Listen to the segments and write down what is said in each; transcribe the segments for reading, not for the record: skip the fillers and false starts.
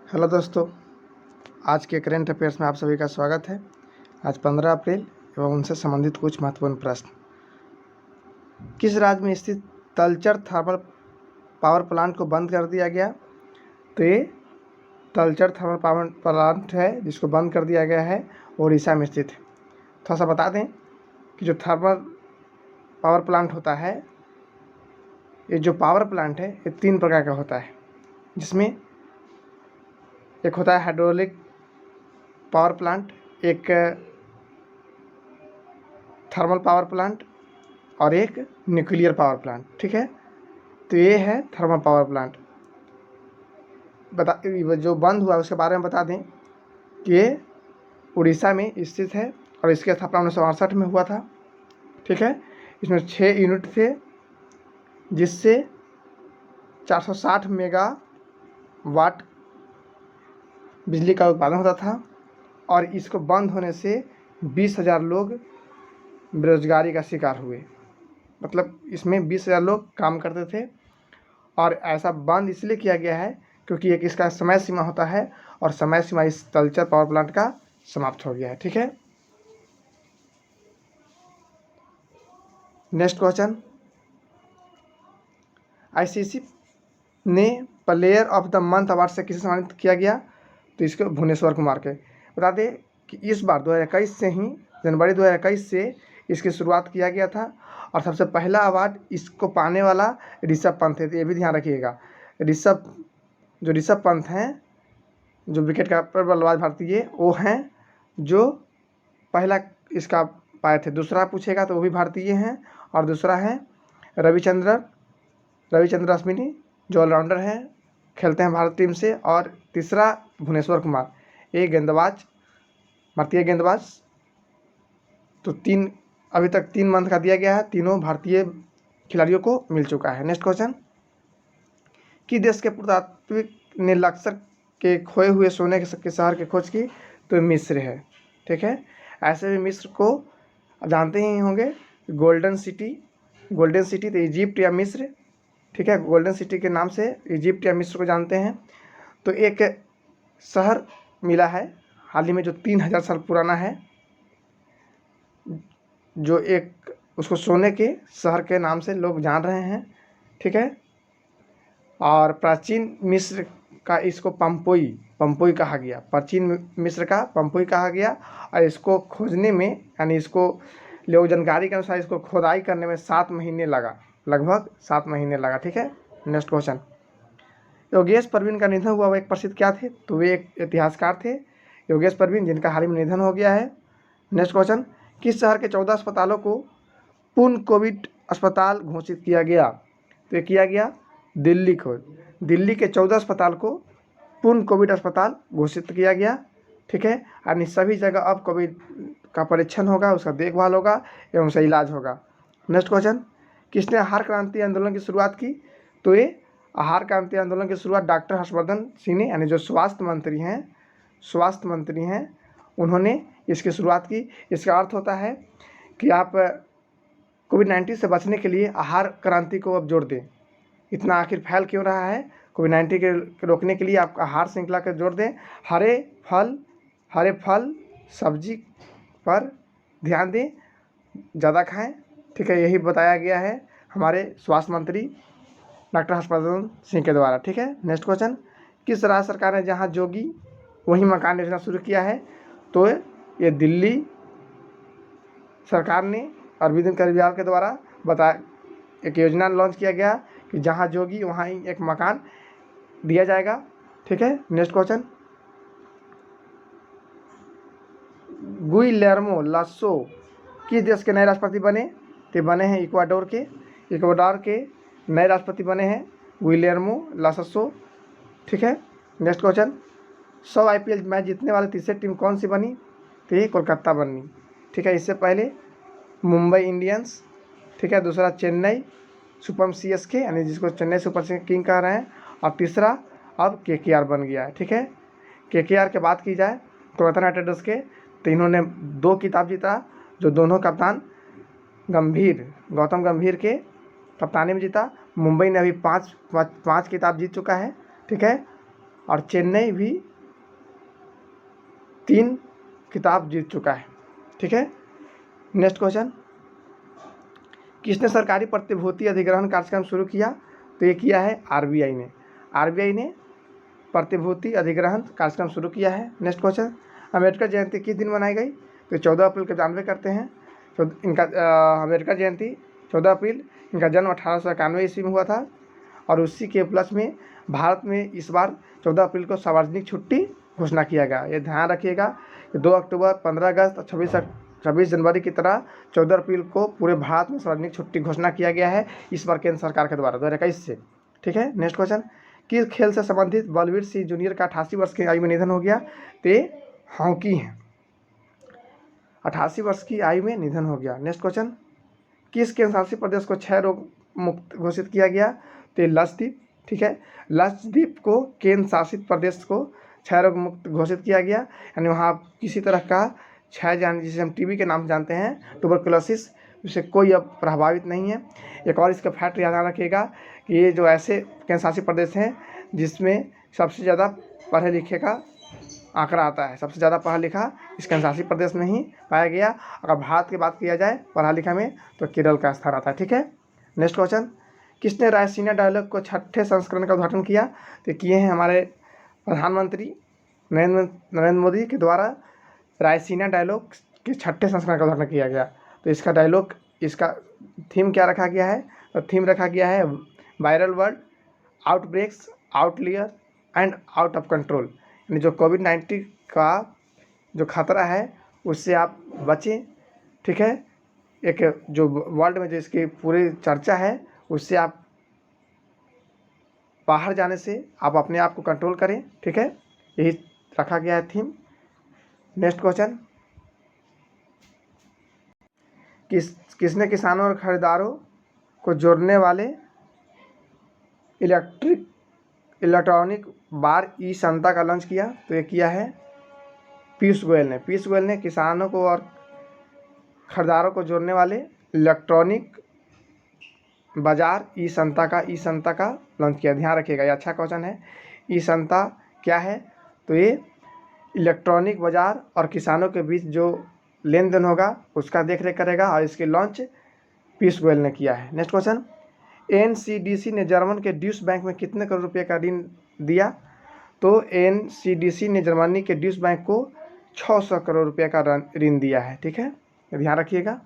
Hello दोस्तों, आज के करंट अफेयर्स में आप सभी का स्वागत है। आज 15 अप्रैल एवं उनसे संबंधित कुछ महत्वपूर्ण प्रश्न। किस राज्य में स्थित तलचर थर्मल पावर प्लांट को बंद कर दिया गया? तो ये तलचर थर्मल पावर प्लांट है जिसको बंद कर दिया गया है, उड़ीसा में स्थित है। थोड़ा सा बता दें कि जो थर्मल पावर प्लांट होता है, ये जो पावर प्लांट है ये 3 प्रकार का होता है, जिसमें एक होता है हाइड्रोलिक पावर प्लांट, एक थर्मल पावर प्लांट और एक न्यूक्लियर पावर प्लांट। ठीक है, तो ये है थर्मल पावर प्लांट। जो बंद हुआ उसके बारे में बता दें कि ये उड़ीसा में स्थित है और इसकी स्थापना 1968 में हुआ था। ठीक है, इसमें 6 यूनिट थे जिससे 460 मेगावाट बिजली का उत्पादन होता था और इसको बंद होने से 20,000 लोग बेरोजगारी का शिकार हुए। मतलब इसमें 20,000 लोग काम करते थे और ऐसा बंद इसलिए किया गया है क्योंकि एक इसका समय सीमा होता है और समय सीमा इस तलचर पावर प्लांट का समाप्त हो गया है। ठीक है, नेक्स्ट क्वेश्चन। आईसीसी ने player of the month award से किसे सम्मानित किया गया? तो इसको भुवनेश्वर कुमार के। बता दें कि इस बार 2021 से ही, जनवरी 2021 से इसकी शुरुआत किया गया था और सबसे पहला अवार्ड इसको पाने वाला ऋषभ पंत है। तो ये भी ध्यान रखिएगा, ऋषभ पंत हैं, जो विकेट कीपर बल्लेबाज भारतीय, वो हैं जो पहला इसका पाए थे। दूसरा पूछेगा तो वो भी भारतीय हैं और दूसरा है रविचंद्र अश्विनी, जो ऑलराउंडर हैं, खेलते हैं भारत टीम से। और तीसरा भुवनेश्वर कुमार, एक गेंदबाज, भारतीय गेंदबाज। तो अभी तक 3 मंथ का दिया गया है, तीनों भारतीय खिलाड़ियों को मिल चुका है। Next question. कि देश के पुरातात्विक ने लक्सर के खोए हुए सोने के शहर की खोज की? तो मिस्र है। ठीक है, ऐसे भी मिस्र को जानते ही होंगे, गोल्डन सिटी तो इजिप्ट या मिस्र। ठीक है, गोल्डन सिटी के नाम से इजिप्ट या मिस्र को जानते हैं। तो एक शहर मिला है हाल ही में जो 3,000 साल पुराना है, जो एक उसको सोने के शहर के नाम से लोग जान रहे हैं। ठीक है, और प्राचीन मिस्र का इसको पंपोई कहा गया। प्राचीन मिस्र का पंपोई कहा गया और इसको खोजने में, यानी इसको लोग जानकारी के अनुसार इसको खोदाई करने में 7 महीने लगा, लगभग 7 महीने लगा। ठीक है, नेक्स्ट क्वेश्चन। योगेश परवीन का निधन हुआ, वो एक प्रसिद्ध क्या थे? तो वे एक इतिहासकार थे, योगेश परवीन, जिनका हाल ही में निधन हो गया है। Next question. किस शहर के 14 अस्पतालों को पूर्ण कोविड अस्पताल घोषित किया गया? तो ये किया गया दिल्ली के 14 अस्पताल को पूर्ण कोविड अस्पताल घोषित किया गया। ठीक है, यानी सभी जगह अब कोविड का परीक्षण होगा, उसका देखभाल होगा एवं उसका इलाज होगा। Next question. किसने आहार क्रांति आंदोलन की शुरुआत की? तो ये आहार क्रांति आंदोलन की शुरुआत डॉक्टर हर्षवर्धन सिंह ने, यानी जो स्वास्थ्य मंत्री हैं, उन्होंने इसकी शुरुआत की। इसका अर्थ होता है कि आप कोविड-19 से बचने के लिए आहार क्रांति को अब जोड़ दें। इतना आखिर फैल क्यों रहा है? कोविड-19 के रोकने के लिए आप आहार श्रृंखला को जोड़ दें। हरे फल सब्जी पर ध्यान दें, ज़्यादा खाएं। ठीक है, यही बताया गया है हमारे स्वास्थ्य मंत्री डॉक्टर हर्षवर्धन सिंह के द्वारा। ठीक है, नेक्स्ट क्वेश्चन। किस राज्य सरकार ने जहां जोगी वहीं मकान योजना शुरू किया है? तो ये दिल्ली सरकार ने अरविंद केजरीवाल के द्वारा एक योजना लॉन्च किया गया कि जहां जोगी वहां ही एक मकान दिया जाएगा। ठीक है, नेक्स्ट क्वेश्चन। गुइलेर्मो लासो किस देश के नए राष्ट्रपति बने? तो बने हैं इक्वाडोर के नए राष्ट्रपति बने हैं गुइलेर्मो लासो। ठीक है, नेक्स्ट क्वेश्चन। 100 IPL मैच जीतने वाले तीसरी टीम कौन सी बनी? तो ये कोलकाता बनी। ठीक है, इससे पहले मुंबई इंडियंस, ठीक है, दूसरा चेन्नई सुपर CSK, यानी जिसको चेन्नई सुपर किंग कह रहे हैं, और तीसरा अब KKR बन गया है। ठीक है, KKR के बात की जाए कोलकाता नाइट राइडर्स के, तो इन्होंने 2 खिताब जीता, जो दोनों कप्तान गौतम गंभीर के कप्तानी में जीता। मुंबई ने अभी 5 खिताब जीत चुका है। ठीक है, और चेन्नई भी 3 खिताब जीत चुका है। ठीक है, नेक्स्ट क्वेश्चन, किसने सरकारी प्रतिभूति अधिग्रहण कार्यक्रम शुरू किया? तो ये किया है आरबीआई ने। आरबीआई ने प्रतिभूति अधिग्रहण कार्यक्रम शुरू किया है। नेक्स्ट क्वेश्चन, अम्बेडकर जयंती किस दिन मनाई गई? तो 14 अप्रैल को जानवे करते हैं। तो इनका अम्बेडकर जयंती 14 अप्रैल, इनका जन्म 1891 ईस्वी में हुआ था और उसी के उपलक्ष्य में भारत में इस बार 14 अप्रैल को सार्वजनिक छुट्टी घोषणा किया गया। ये ध्यान रखिएगा कि 2 अक्टूबर, 15 अगस्त और 26 जनवरी की तरह 14 अप्रैल को पूरे भारत में सार्वजनिक छुट्टी घोषणा किया गया है इस बार केंद्र सरकार के द्वारा 2021 से। ठीक है, नेक्स्ट क्वेश्चन, किस खेल से संबंधित बलवीर सिंह जूनियर का 88 वर्ष की आयु में निधन हो गया? तो हॉकी है, 88 वर्ष की आयु में निधन हो गया। नेक्स्ट क्वेश्चन, किस केंद्रशासित प्रदेश को क्षय रोग मुक्त घोषित किया गया? तो लक्षद्वीप। ठीक है, लक्षद्वीप को केंद्र शासित प्रदेश को क्षय रोग मुक्त घोषित किया गया, यानी वहाँ किसी तरह का क्षय जिसे हम टीबी के नाम से जानते हैं, ट्यूबरकुलोसिस, उससे कोई अब प्रभावित नहीं है। एक और इसका फैक्ट याद रखिएगा कि ये जो ऐसे केंद्र शासित प्रदेश हैं जिसमें सबसे ज़्यादा पढ़े लिखे का आंकड़ा आता है, सबसे ज़्यादा पढ़ा लिखा इस केंद्र शासित प्रदेश में ही पाया गया। अगर भारत की बात किया जाए पढ़ा लिखा में तो केरल का स्थान आता है। ठीक है, नेक्स्ट क्वेश्चन, किसने रायसीना डायलॉग को 6ठे संस्करण का उद्घाटन किया? तो किए हैं हमारे प्रधानमंत्री नरेंद्र मोदी के द्वारा रायसीना डायलॉग के 6ठे संस्करण का उद्घाटन किया गया। तो इसका डायलॉग, इसका थीम क्या रखा गया है? तो थीम रखा गया है viral world, outbreaks, outlier and out of control, यानी जो कोविड-19 का जो खतरा है उससे आप बचें। ठीक है, एक जो वर्ल्ड में जो इसकी पूरी चर्चा है उससे आप बाहर जाने से आप अपने आप को कंट्रोल करें। ठीक है, यही रखा गया है थीम। नेक्स्ट क्वेश्चन, किसने किसानों और खरीदारों को जोड़ने वाले इलेक्ट्रॉनिक बार ई संता का लॉन्च किया? तो ये किया है पीयूष गोयल ने। पीयूष गोयल ने किसानों को और खरीदारों को जोड़ने वाले इलेक्ट्रॉनिक बाजार ई संता का लॉन्च किया। ध्यान रखिएगा, ये अच्छा क्वेश्चन है। ई संता क्या है? तो ये इलेक्ट्रॉनिक बाजार और किसानों के बीच जो लेन देन होगा उसका देख रेख करेगा और इसके लॉन्च पीयूष गोयल ने किया है। नेक्स्ट क्वेश्चन, एनसीडीसी ने जर्मन के ड्यूश बैंक में कितने करोड़ रुपए का ऋण दिया? तो एनसीडीसी ने जर्मनी के ड्यूश बैंक को 600 करोड़ रुपए का ऋण दिया है। ठीक है, ध्यान रखिएगा,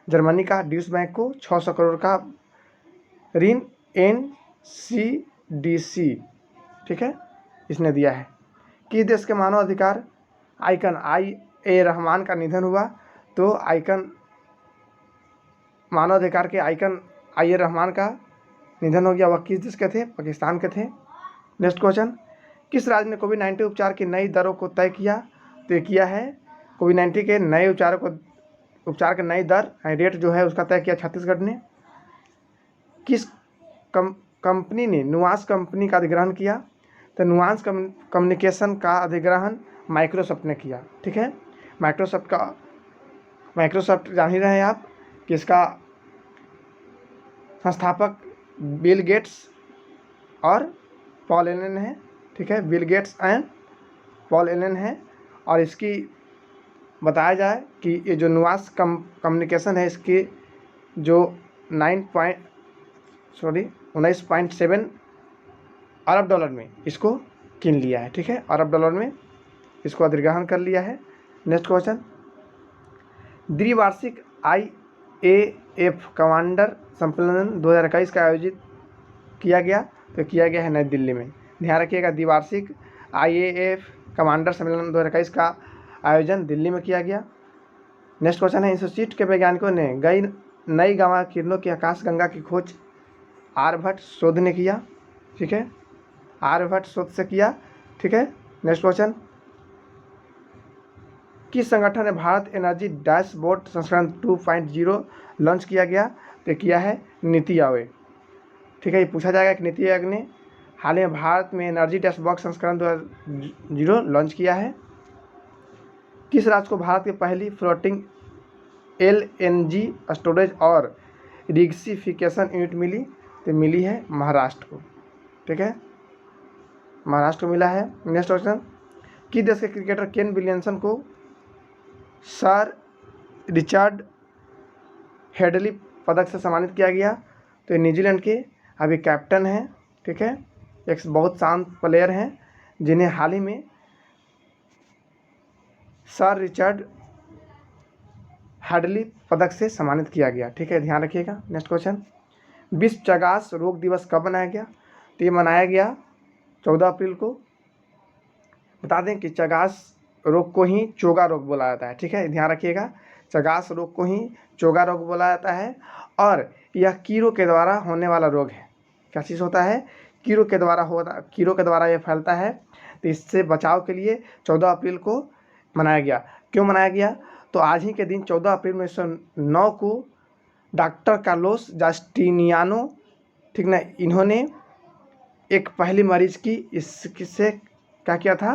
जर्मनी का ड्यूश बैंक को 600 करोड़ का ऋण एनसीडीसी, ठीक है, इसने दिया है। किस देश के मानव अधिकार आइकन रहमान का निधन हुआ? तो आइकन मानव अधिकार के आइकन रहमान का निधन हो गया। वह किस देश के थे? पाकिस्तान के थे। नेक्स्ट क्वेश्चन, किस राज्य ने कोविड-19 उपचार की नई दरों को तय किया? तो ये किया है कोविड-19 के नए उपचार की नई दर रेट जो है उसका तय किया छत्तीसगढ़ ने। किस कंपनी ने नुआंस कंपनी का अधिग्रहण किया? तो नुआंस कम्युनिकेशन का अधिग्रहण माइक्रोसॉफ्ट ने किया। ठीक है, माइक्रोसॉफ्ट जान ही रहे हैं आप कि इसका संस्थापक बिल गेट्स और पॉल एलन है। ठीक है, Bill Gates and Paul Allen है। और इसकी बताया जाए कि ये जो नुआंस कम्युनिकेशन है इसकी जो 19.7 अरब डॉलर में इसको किन लिया है। ठीक है, अरब डॉलर में इसको अधिग्रहण कर लिया है। नेक्स्ट क्वेश्चन, द्विवार्षिक IAF कमांडर सम्मेलन 2021 का आयोजित किया गया? तो किया गया है नई दिल्ली में। ध्यान रखिएगा, द्विवार्षिक IAF कमांडर सम्मेलन 2021 का आयोजन दिल्ली में किया गया। नेक्स्ट क्वेश्चन है, इंस्टीट्यूट के वैज्ञानिकों ने नई गामा किरणों की आकाशगंगा की खोज आर्यभट्ट शोध ने किया। ठीक है, आर्यभट्ट शोध से किया। ठीक है, नेक्स्ट क्वेश्चन, किस संगठन ने भारत एनर्जी डैशबोर्ड संस्करण 2.0 लॉन्च किया गया? तो किया है नीति आयोग। ठीक है, ये पूछा जाएगा कि नीति आयोग ने हाल ही में भारत में एनर्जी डैशबोर्ड संस्करण 2.0 लॉन्च किया है। किस राज्य को भारत की पहली फ्लोटिंग LNG स्टोरेज और रिगसिफिकेशन यूनिट मिली? तो मिली है महाराष्ट्र को। ठीक है, महाराष्ट्र को मिला है। नेक्स्ट क्वेश्चन, किस देश के क्रिकेटर केन विलियमसन को सर रिचर्ड हेडली पदक से सम्मानित किया गया? तो ये न्यूजीलैंड के अभी कैप्टन हैं, ठीक है, एक बहुत शांत प्लेयर हैं जिन्हें हाल ही में सर रिचर्ड हेडली पदक से सम्मानित किया गया, ठीक है, ध्यान रखिएगा। नेक्स्ट क्वेश्चन, विश्व चगास रोग दिवस कब मनाया गया? तो ये मनाया गया 14 अप्रैल को। बता दें कि चगास रोग को ही चोगा रोग बोला जाता है, ठीक है, ध्यान रखिएगा। चगास रोग को ही चोगा रोग बोला जाता है और यह कीड़ों के द्वारा होने वाला रोग है। क्या चीज़ होता है? कीड़ों के द्वारा यह फैलता है। तो इससे बचाव के लिए 14 अप्रैल को मनाया गया। क्यों मनाया गया? तो आज ही के दिन 14 अप्रैल 1909 को डॉक्टर कार्लोस जस्टिनियानो, ठीक ना, इन्होंने एक पहली मरीज की इससे क्या किया था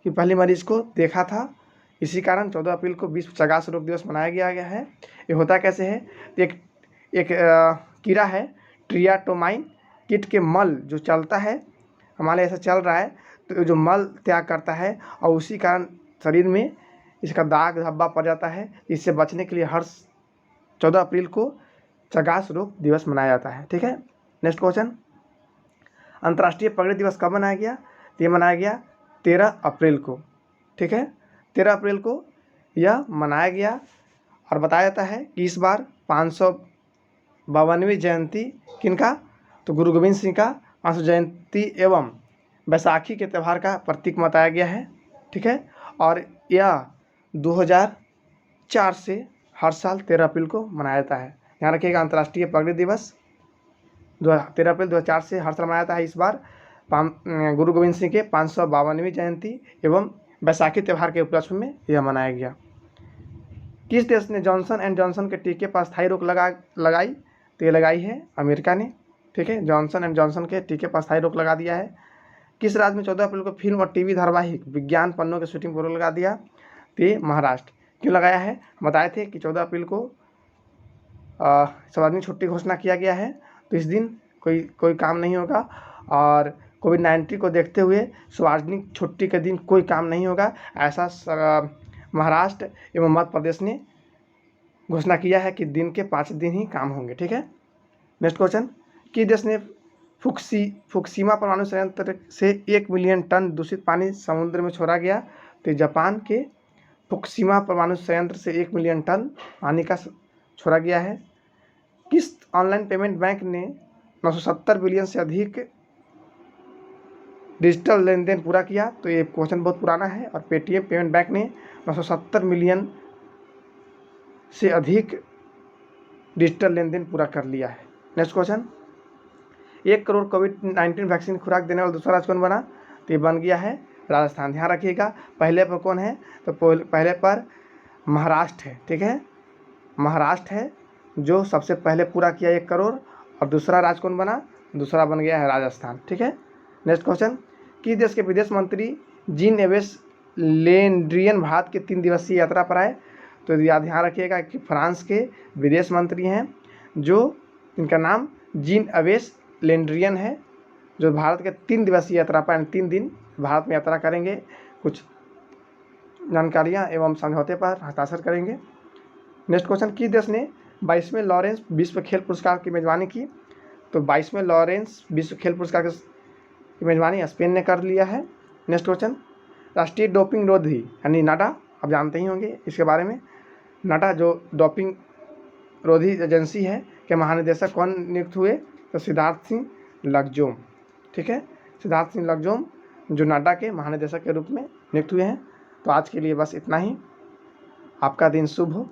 कि पहली मरीज को देखा था। इसी कारण 14 अप्रैल को विश्व चगास रोग दिवस मनाया गया है। ये होता कैसे है? तो एक कीड़ा है ट्रियाटोमाइन, कीट के मल जो चलता है, हमारे ऐसा चल रहा है तो जो मल त्याग करता है और उसी कारण शरीर में इसका दाग धब्बा पड़ जाता है। इससे बचने के लिए हर 14 अप्रैल को चगास रोग दिवस मनाया जाता है, ठीक है। नेक्स्ट क्वेश्चन, अंतर्राष्ट्रीय पगड़ी दिवस कब मनाया गया? तो ये मनाया गया 13 अप्रैल को, ठीक है, 13 अप्रैल को यह मनाया गया। और बताया जाता है कि इस बार 552वीं जयंती किनका? तो गुरु गोविंद सिंह का 500 जयंती एवं बैसाखी के त्यौहार का प्रतीक बताया गया है, ठीक है। और यह 2004 से हर साल 13 अप्रैल को मनाया जाता है। ध्यान रखिएगा, अंतर्राष्ट्रीय पगड़ी दिवस 13 अप्रैल 2004 से हर साल मनाया जाता है। इस बार गुरु गोविंद सिंह के 552वीं जयंती एवं बैसाखी त्यौहार के उपलक्ष्य में यह मनाया गया। किस देश ने जॉनसन एंड जॉनसन के टीके पर अस्थायी रोक लगाई? तो ये लगाई है अमेरिका ने, ठीक है, जॉनसन एंड जॉनसन के टीके पर अस्थायी रोक लगा दिया है। किस राज्य में 14 अप्रैल को फिल्म और टीवी धारावाहिक विज्ञान पन्नों की शूटिंग पर रोक लगा दिया? तो ये महाराष्ट्र। क्यों लगाया है? बताए थे कि 14 अप्रैल को सार्वजनिक छुट्टी घोषणा किया गया है, तो इस दिन कोई काम नहीं होगा और कोविड-19 को देखते हुए सार्वजनिक छुट्टी के दिन कोई काम नहीं होगा, ऐसा महाराष्ट्र एवं मध्य प्रदेश ने घोषणा किया है कि दिन के 5 दिन ही काम होंगे, ठीक है। नेक्स्ट क्वेश्चन, किस देश ने फुकुशिमा परमाणु संयंत्र से 1 मिलियन टन दूषित पानी समुद्र में छोड़ा गया? तो जापान के फुकुशिमा परमाणु संयंत्र से 1 मिलियन टन पानी का छोड़ा गया है। किस ऑनलाइन पेमेंट बैंक ने 970 बिलियन से अधिक डिजिटल लेन देन पूरा किया? तो ये क्वेश्चन बहुत पुराना है और पेटीएम पेमेंट बैंक ने 970 मिलियन से अधिक डिजिटल लेन देन पूरा कर लिया है। नेक्स्ट क्वेश्चन, 1 करोड़ कोविड-19 वैक्सीन खुराक देने वाला दूसरा राज्य कौन बना? तो ये बन गया है राजस्थान। ध्यान रखिएगा, पहले पर कौन है? तो पहले पर महाराष्ट्र है, ठीक है, महाराष्ट्र है जो सबसे पहले पूरा किया 1 करोड़। और दूसरा राज्य कौन बना? दूसरा बन गया है राजस्थान, ठीक है। नेक्स्ट क्वेश्चन, किस देश के विदेश मंत्री जीन यवेस लेड्रियन भारत के 3 दिवसीय यात्रा पर आए? तो याद ध्यान रखिएगा कि फ्रांस के विदेश मंत्री हैं जो इनका नाम जीन यवेस लेड्रियन है, जो भारत के 3 दिवसीय यात्रा पर 3 दिन भारत में यात्रा करेंगे, कुछ जानकारियां एवं समझौते पर हस्ताक्षर करेंगे। नेक्स्ट क्वेश्चन, किस देश ने 22वें लॉरेंस विश्व खेल पुरस्कार की मेजबानी की? तो 22वें लॉरेंस विश्व खेल पुरस्कार की मेजबानी स्पेन ने कर लिया है। नेक्स्ट क्वेश्चन, राष्ट्रीय डोपिंग रोधी यानी नाडा, आप जानते ही होंगे इसके बारे में। नाडा जो डोपिंग रोधी एजेंसी है के महानिदेशक कौन नियुक्त हुए? तो सिद्धार्थ सिंह लकजोम, ठीक है, सिद्धार्थ सिंह लकजोम जो नाडा के महानिदेशक के रूप में नियुक्त हुए हैं। तो आज के लिए बस इतना ही। आपका दिन शुभ हो।